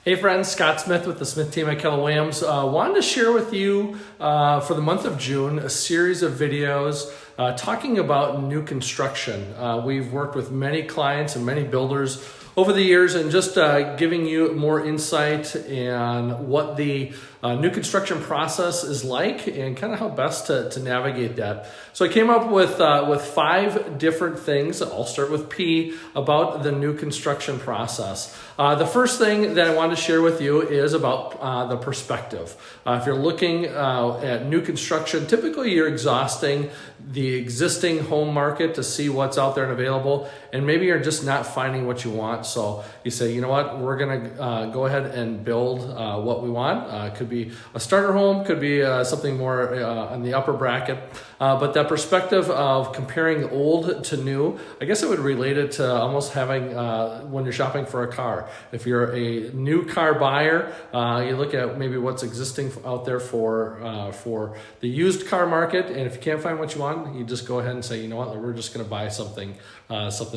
Hey friends, Scott Smith with the Smith team at Keller Williams. Wanted to share with you for the month of June a series of videos talking about new construction. We've worked with many clients and many builders over the years and just giving you more insight and what the new construction process is like and kind of how best to navigate that. So I came up with 5 different things. I'll start with P about the new construction process. The first thing that I wanted to share with you is about the perspective. If you're looking at new construction, typically you're exhausting the existing home market to see what's out there and available, and maybe you're just not finding what you want. So you say, you know what, we're gonna go ahead and build what we want. It could be a starter home, could be something more on the upper bracket. But that perspective of comparing old to new, I guess I would relate it to almost having when you're shopping for a car. If you're a new car buyer, you look at maybe what's existing out there for the used car market, and if you can't find what you want, you just go ahead and say, you know what, we're just going to buy something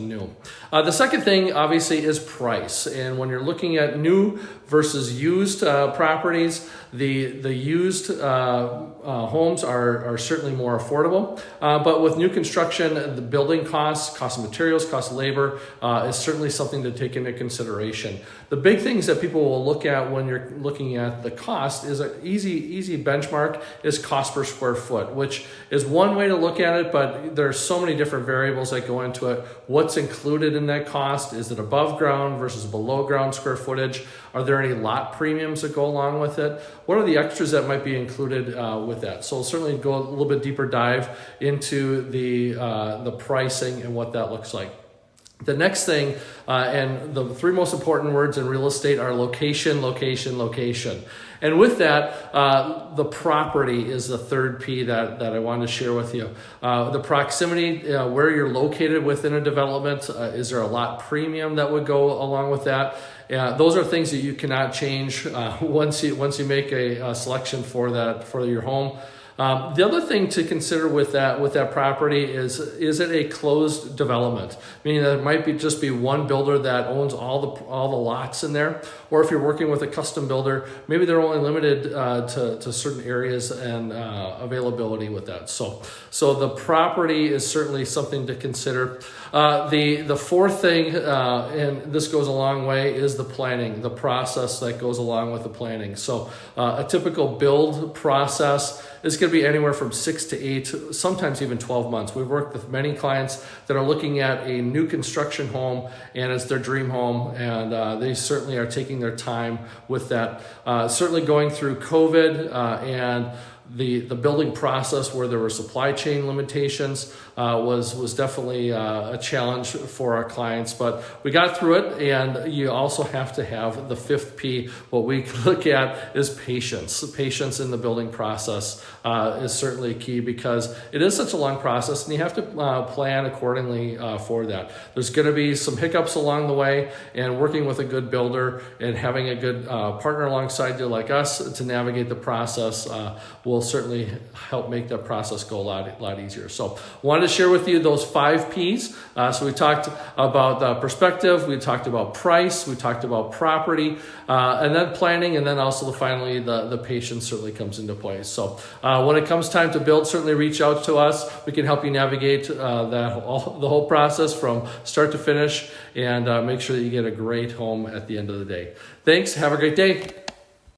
new. The second thing, obviously, is price. And when you're looking at new versus used properties, the used homes are certainly more affordable. But with new construction, the building cost of materials, cost of labor is certainly something to take into consideration. The big things that people will look at when you're looking at the cost is an easy benchmark is cost per square foot, which is one way to look at it, but there are so many different variables that go into it. What's included in that cost? Is it above ground versus below ground square footage? Are there any lot premiums that go along with it? What are the extras that might be included with that? So certainly go a little bit deeper dive into the pricing and what that looks like. The next thing, and the 3 most important words in real estate are location, location, location. And with that, the property is the third P that I wanted to share with you. The proximity, where you're located within a development, is there a lot premium that would go along with that? Those are things that you cannot change once you make a selection for your home. The other thing to consider with that property is it a closed development? Meaning that it might just be one builder that owns all the lots in there, or if you're working with a custom builder, maybe they're only limited to certain areas and availability with that. So the property is certainly something to consider. The fourth thing, and this goes a long way, is the planning, the process that goes along with the planning. So a typical build process is going to be anywhere from 6 to 8, sometimes even 12 months. We've worked with many clients that are looking at a new construction home and it's their dream home, and they certainly are taking their time with that. Certainly going through COVID and the building process where there were supply chain limitations was definitely a challenge for our clients, but we got through it. And you also have to have the 5th P. What we look at is patience. Patience in the building process is certainly key because it is such a long process, and you have to plan accordingly for that. There's going to be some hiccups along the way, and working with a good builder and having a good partner alongside you like us to navigate the process will certainly help make that process go a lot easier. So wanted to share with you those 5 Ps. So we talked about perspective, we talked about price, we talked about property, and then planning, and then also finally the patience certainly comes into play. So when it comes time to build, certainly reach out to us. We can help you navigate the whole process from start to finish, and make sure that you get a great home at the end of the day. Thanks. Have a great day.